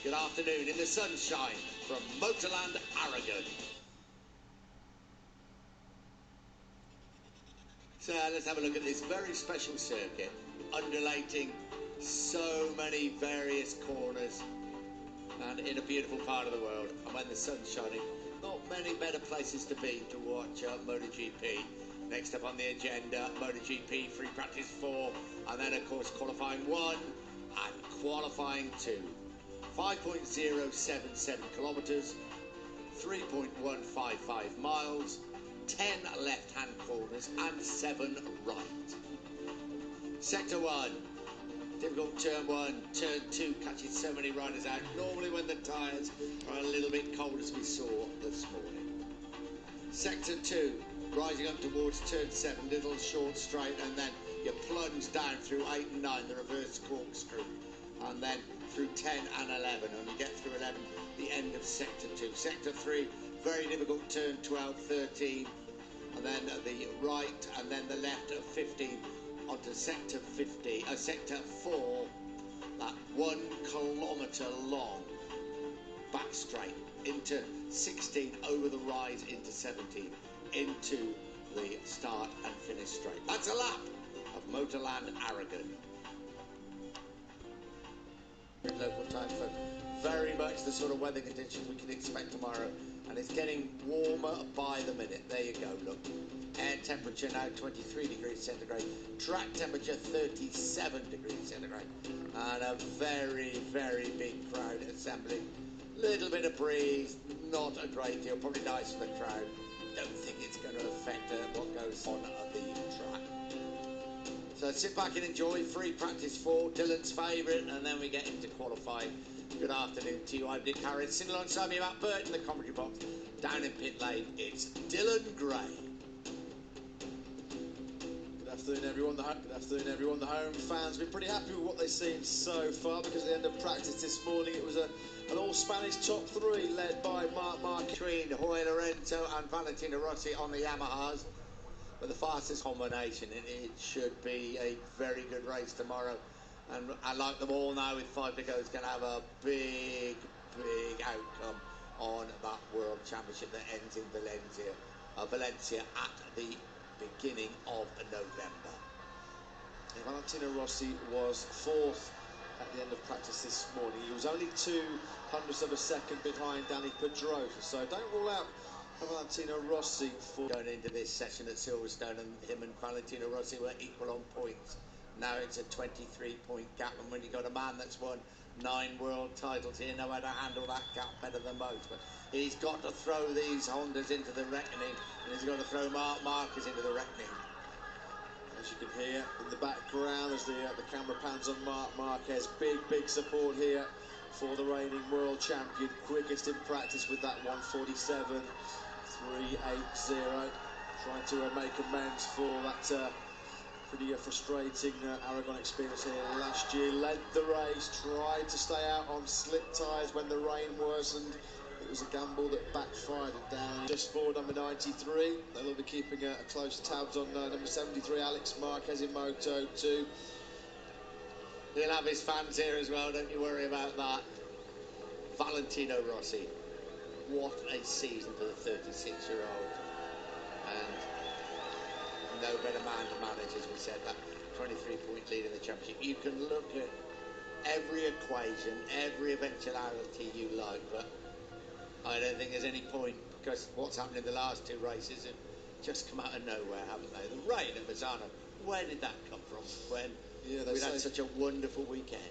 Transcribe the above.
Good afternoon in the sunshine from Motorland Aragon. So let's have a look at this very special circuit, undulating so many various corners and in a beautiful part of the world. And when the sun's shining, not many better places to be to watch MotoGP. Next up on the agenda, MotoGP Free Practice 4, and then of course qualifying 1 and qualifying 2. 5.077 kilometres, 3.155 miles, 10 left-hand corners and 7 right. Sector 1, difficult turn 1, turn 2 catches so many riders out, normally when the tyres are a little bit cold as we saw this morning. Sector 2, rising up towards turn 7, little short straight, and then you plunge down through 8 and 9, the reverse corkscrew, and then through 10 and 11, and you get through 11, the end of sector 2. Sector 3, very difficult turn 12, 13, and then the right, and then the left of 15 onto sector 4, that 1 kilometre long back straight into 16, over the rise into 17, into the start and finish straight. That's a lap of Motorland Aragon. Local time for very much the sort of weather conditions we can expect tomorrow, and it's getting warmer by the minute. There you go, look. Air temperature now 23 degrees centigrade, track temperature 37 degrees centigrade, and a very, very big crowd assembling. Little bit of breeze, not a great deal, probably nice for the crowd. Don't think it's going to affect what goes on at the track. So sit back and enjoy Free Practice 4, Dylan's favourite, and then we get into qualifying. Good afternoon to you. I'm Nick Harris. Sitting alongside me, Matt Burt in the commentary box. Down in pit lane, it's Dylan Gray. Good afternoon, everyone. Good afternoon, everyone. The home fans have been pretty happy with what they've seen so far, because at the end of practice this morning, it was an all-Spanish top 3 led by Marc Marquez. Between Jorge Lorenzo and Valentino Rossi on the Yamahas. But the fastest combination, and it should be a very good race tomorrow. And I like them all now with 5 to go. It's going to have a big, big outcome on that World Championship that ends in Valencia at the beginning of November. Yeah, Valentino Rossi was 4th at the end of practice this morning. He was only 0.02 of a second behind Danny Pedrosa, so don't rule out Valentino Rossi for going into this session at Silverstone, and him and Valentino Rossi were equal on points. Now it's a 23-point gap, and when you've got a man that's won 9 world titles, he know how to handle that gap better than most. But he's got to throw these Hondas into the reckoning, and he's got to throw Marc Marquez into the reckoning. As you can hear in the background, as the camera pans on Marc Marquez, big support here for the reigning world champion, quickest in practice with that 1:47.380, trying to make amends for that pretty frustrating Aragon experience here last year. Led the race, tried to stay out on slick tyres when the rain worsened. It was a gamble that backfired down just for number 93. They'll be keeping a close tabs on number 73, Alex Marquez in Moto 2. He'll have his fans here as well, don't you worry about that. Valentino Rossi, what a season for the 36-year-old. And no better man to manage, as we said, that 23-point lead in the championship. You can look at every equation, every eventuality you like, but I don't think there's any point, because what's happened in the last 2 races have just come out of nowhere, haven't they? The rain at Misano, where did that come from? When we'd had such a wonderful weekend.